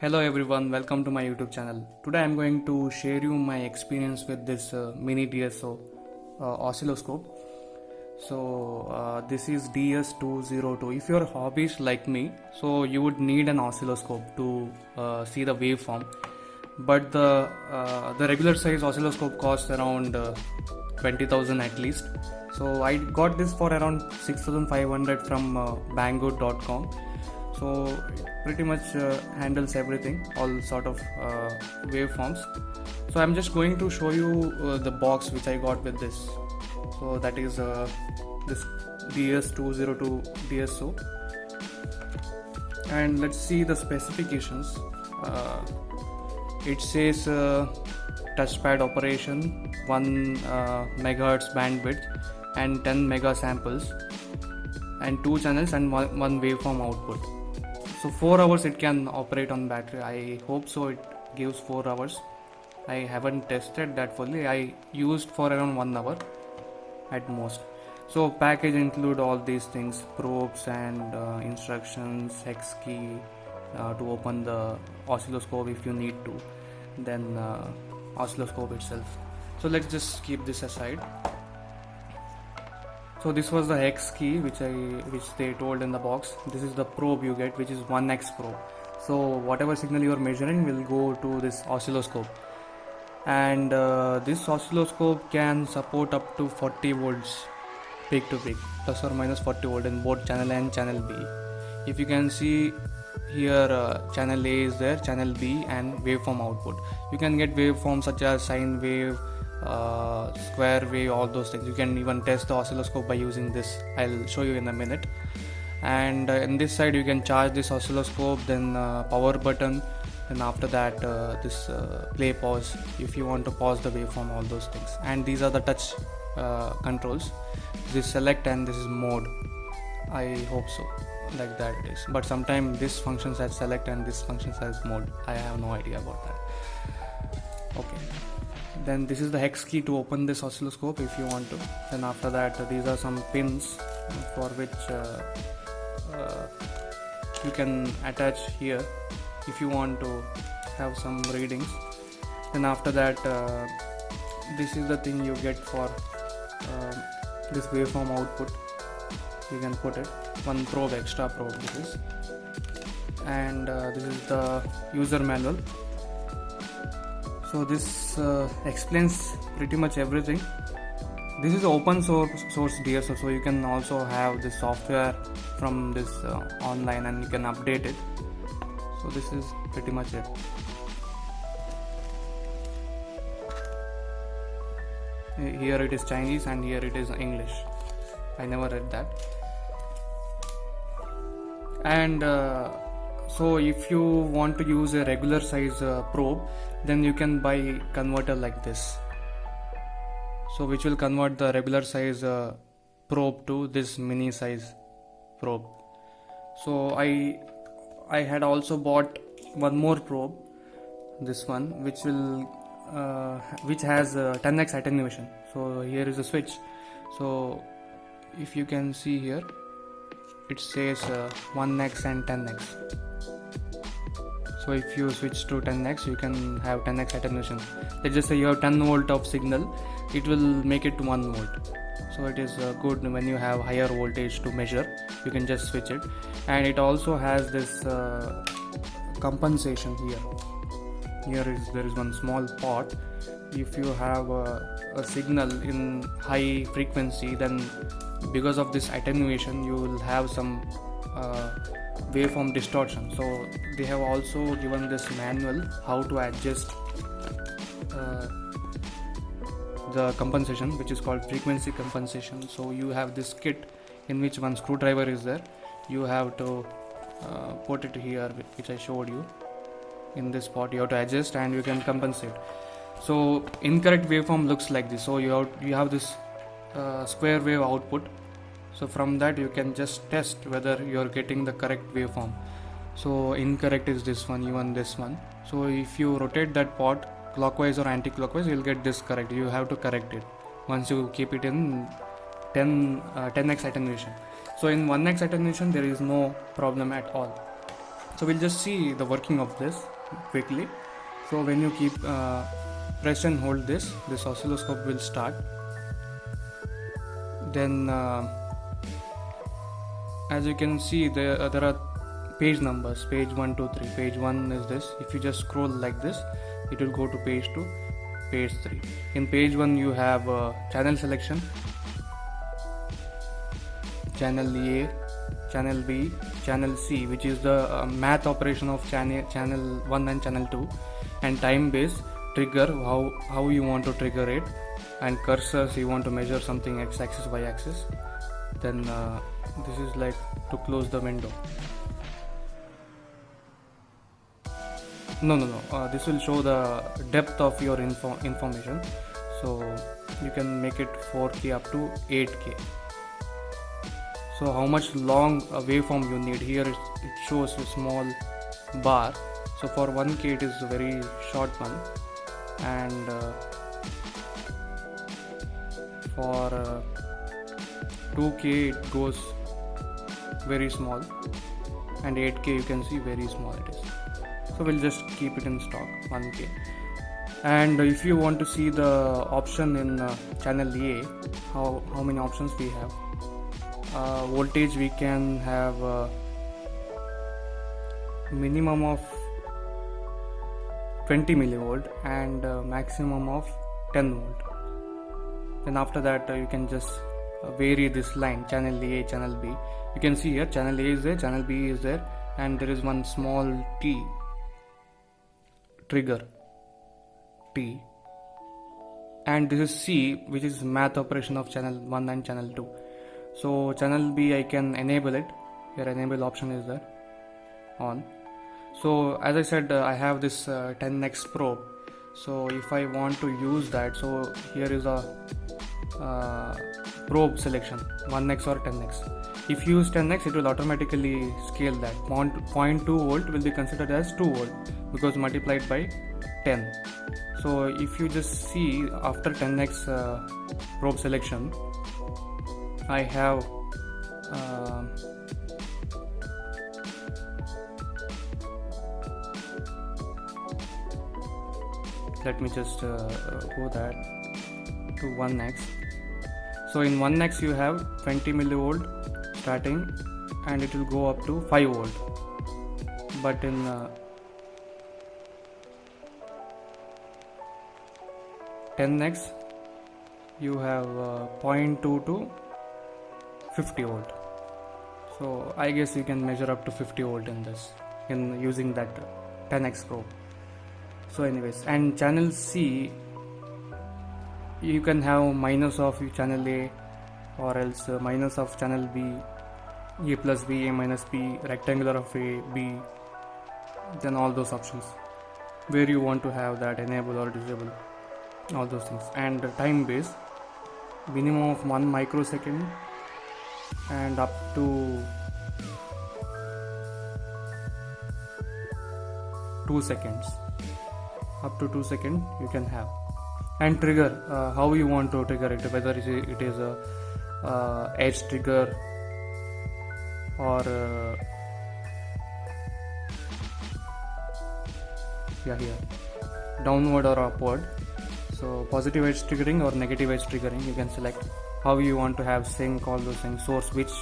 Hello everyone, welcome to my YouTube channel. Today I'm going to share you my experience with this mini DSO oscilloscope. This is DS202. If you're a hobbyist like me, so you would need an oscilloscope to see the waveform. But the regular size oscilloscope costs around 20,000 at least. So I got this for around 6,500 from banggood.com. So it pretty much handles everything, all sort of waveforms. So I'm just going to show you the box which I got with this. So that is this DS202 DSO, and let's see the specifications. It says touchpad operation, 1 megahertz bandwidth and 10 mega samples, and 2 channels and one waveform output. So 4 hours it can operate on battery. I hope so it gives 4 hours. I haven't tested that fully. I used for around 1 hour at most. So package include all these things: probes and instructions, hex key to open the oscilloscope if you need to, then oscilloscope itself. So let's just keep this aside. So this was the hex key which they told in the box. This is the probe you get, which is 1x probe. So whatever signal you are measuring will go to this oscilloscope, and this oscilloscope can support up to 40 volts peak to peak, plus or minus 40 volt in both channel A and channel B. If you can see here, channel A is there, channel B, and waveform output. You can get waveforms such as sine wave, square wave, all those things. You can even test the oscilloscope by using this. I'll show you in a minute. And in this side you can charge this oscilloscope, then power button, and after that this play pause if you want to pause the waveform, all those things. And these are the touch controls. This is select and this is mode. I hope so, like that it is, but sometimes this functions as select and this functions as mode. I have no idea about that. Okay, then this is the hex key to open this oscilloscope if you want to. Then after that these are some pins for which you can attach here if you want to have some readings. Then after that this is the thing you get for this waveform output. You can put it, one probe, extra probe this is. And this is the user manual. So this explains pretty much everything. This is open source DSO, so you can also have this software from this online and you can update it. So this is pretty much it. Here it is Chinese and here it is English. I never read that. And so if you want to use a regular size probe, then you can buy converter like this, so which will convert the regular size probe to this mini size probe. So I had also bought one more probe, this one, which has 10x attenuation. So here is a switch. So if you can see here, it says 1x and 10x. So if you switch to 10x, you can have 10x attenuation. Let's just say you have 10 volt of signal, it will make it to 1 volt. So it is good when you have higher voltage to measure. You can just switch it. And it also has this compensation here. There is one small pot. If you have a signal in high frequency, then because of this attenuation you will have some waveform distortion. So they have also given this manual how to adjust the compensation, which is called frequency compensation. So you have this kit in which one screwdriver is there. You have to put it here, which I showed you. In this pot you have to adjust and you can compensate. So incorrect waveform looks like this. So you have this square wave output. So from that you can just test whether you are getting the correct waveform. So incorrect is this one, even this one. So if you rotate that pot clockwise or anti-clockwise, you will get this correct. You have to correct it once you keep it in 10x attenuation. So in 1x attenuation there is no problem at all. So we'll just see the working of this quickly. So when you keep press and hold this oscilloscope will start. Then as you can see, there are page numbers, page 1 2 3. Page 1 is this. If you just scroll like this, it will go to page 2, page 3. In page 1 you have channel selection, channel A, channel B, channel C, which is the math operation of channel 1 and channel 2, and time base, trigger, how you want to trigger it, and cursors, you want to measure something x axis, y axis. Then this is like to close the window. No, this will show the depth of your information. So you can make it 4K up to 8K. So how much long a waveform you need, here it shows a small bar. So for 1K it is a very short one, and for 2K it goes very small, and 8K you can see very small it is. So we'll just keep it in stock 1K. And if you want to see the option in channel A, how many options we have. Voltage, we can have minimum of 20 millivolt and maximum of 10 volt. Then after that you can just vary this line, channel A, channel B. You can see here channel A is there, channel B is there, and there is one small T, trigger T, and this is C, which is math operation of channel 1 and channel 2. So channel B, I can enable it. Here enable option is there on. So as I said, I have this 10x probe. So if I want to use that, so here is a probe selection, 1x or 10x. If you use 10x, it will automatically scale that. 0.2 volt will be considered as 2 volt because multiplied by 10. So if you just see after 10x probe selection, I have let me just go that to 1x. So in 1x you have 20 millivolt starting, and it will go up to 5 volt. But in 10x you have 0.2 to 50 volt. So I guess you can measure up to 50 volt in this, in using that 10x probe. So anyways, and channel C, you can have minus of channel A, or else minus of channel B, A plus B, A minus B, rectangular of A, B, then all those options where you want to have that enable or disable, all those things. And time base, minimum of 1 microsecond and up to 2 seconds. Up to 2 seconds you can have. And trigger, how you want to trigger it, whether it is a edge trigger or here downward or upward. So positive edge triggering or negative edge triggering, you can select how you want to have sync, all those things, source, which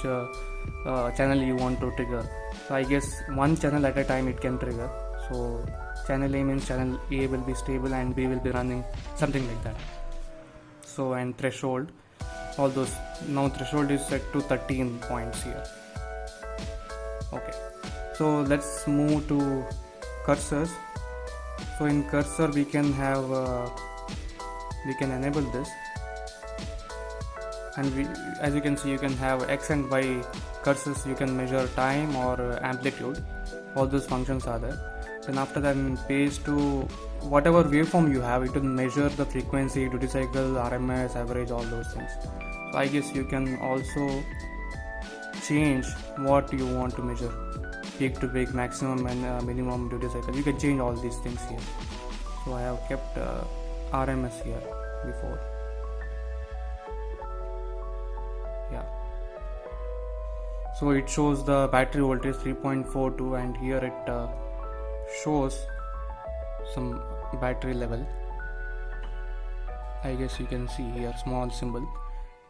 channel you want to trigger. So I guess one channel at a time it can trigger. So channel A means channel A will be stable and B will be running, something like that. So, and threshold, all those. Now threshold is set to 13 points here. Okay, so let's move to cursors. So in cursor we can have we can enable this, and as you can see, you can have X and Y cursors. You can measure time or amplitude, all those functions are there. Then after that, in page 2, whatever waveform you have, it will measure the frequency, duty cycle, RMS, average, all those things. So I guess you can also change what you want to measure, peak to peak, maximum and minimum duty cycle. You can change all these things here. So I have kept RMS here before. Yeah. So it shows the battery voltage 3.42, and here it shows some battery level. I guess you can see here small symbol.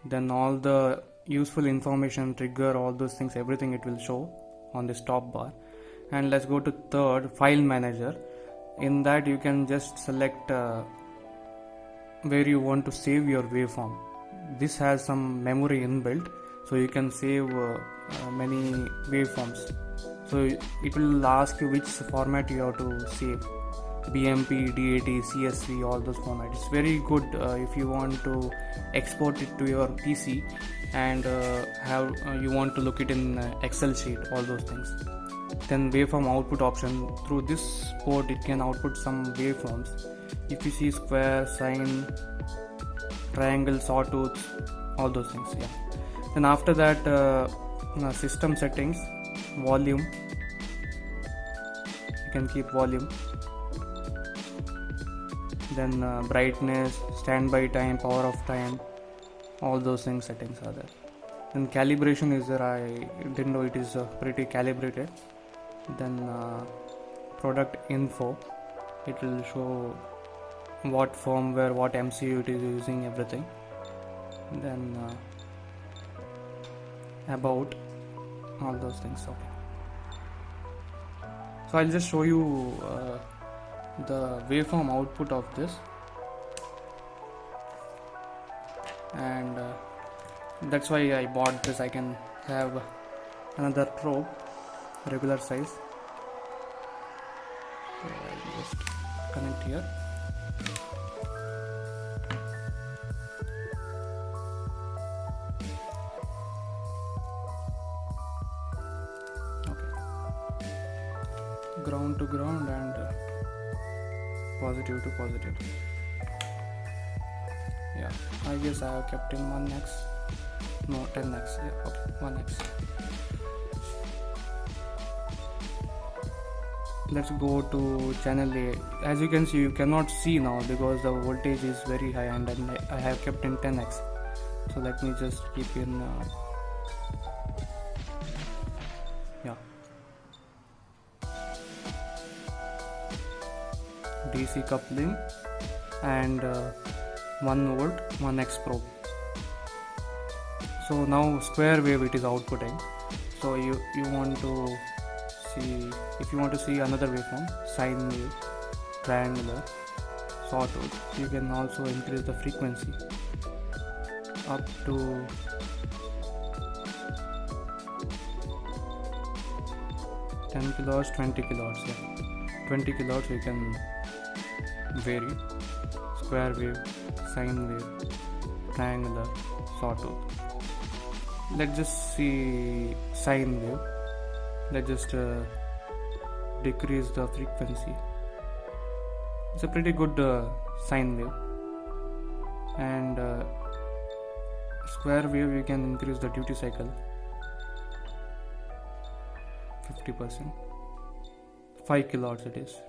Then all the useful information, trigger, all those things, everything it will show on this top bar. And let's go to third, file manager. In that you can just select where you want to save your waveform. This has some memory inbuilt, so you can save many waveforms. So it will ask you which format you have to save: BMP, DAT, CSV, all those formats. It's very good if you want to export it to your PC and you want to look it in Excel sheet, all those things. Then waveform output option, through this port it can output some waveforms. If you see square, sine, triangle, sawtooth, all those things. Yeah. Then after that, system settings, volume, you can keep volume. Then brightness, standby time, power of time, all those things settings are there. Then calibration is there. I didn't know it is pretty calibrated. Then product info, it will show what firmware, what MCU it is using, everything. Then about, all those things. Okay, so I'll just show you the waveform output of this, and that's why I bought this. I can have another probe, regular size. So I'll just connect here. Okay, ground to ground and positive to positive. Yeah, I guess I have kept in 1x, no 10x. Yeah, okay, 1x. Let's go to channel A. As you can see, you cannot see now because the voltage is very high, and then I have kept in 10x. So let me just keep in yeah, DC coupling and 1 volt 1x probe. So now square wave it is outputting. So you want to see, if you want to see another waveform, sine wave, triangular, sawtooth, you can also increase the frequency up to 10 kilohertz, 20 kilohertz. Yeah, 20 kilohertz you can vary. Square wave, sine wave, triangular, sawtooth. Let's just see sine wave. Let's just decrease the frequency. It's a pretty good sine wave. And square wave, you can increase the duty cycle 50%. 5 kilohertz it is.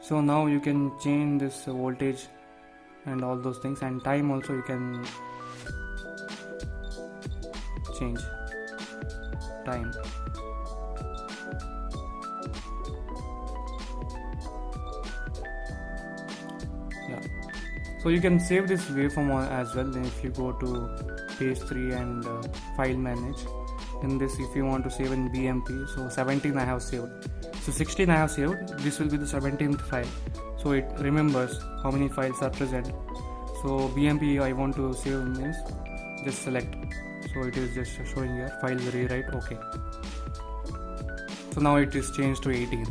So now you can change this voltage and all those things, and time also you can change time. Yeah, so you can save this waveform as well. If you go to page 3 and file manage, in this if you want to save in BMP, so 17 I have saved, so 16 I have saved, this will be the 17th file, so it remembers how many files are present. So BMP I want to save means just select, so it is just showing here file rewrite. Okay, so now it is changed to 18.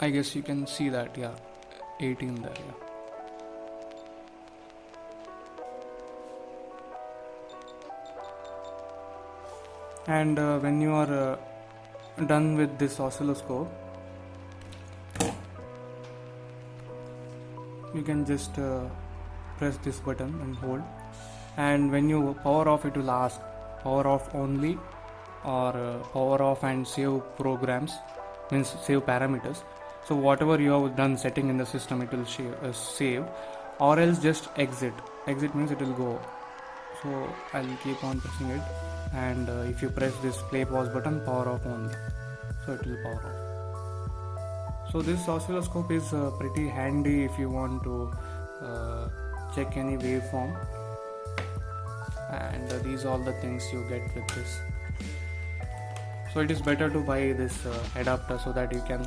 I guess you can see that. Yeah, 18 there. Yeah, and when you are done with this oscilloscope, you can just press this button and hold, and when you power off, it will ask power off only or power off and save programs, means save parameters. So whatever you have done setting in the system, it will save, or else just exit means it will go. So I'll keep on pressing it, and if you press this play pause button, power off only, so it will power off. So this oscilloscope is pretty handy if you want to check any waveform, and these are all the things you get with this. So it is better to buy this adapter so that you can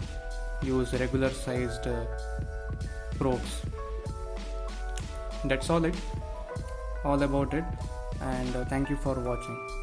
use regular sized probes. That's all about it, and thank you for watching.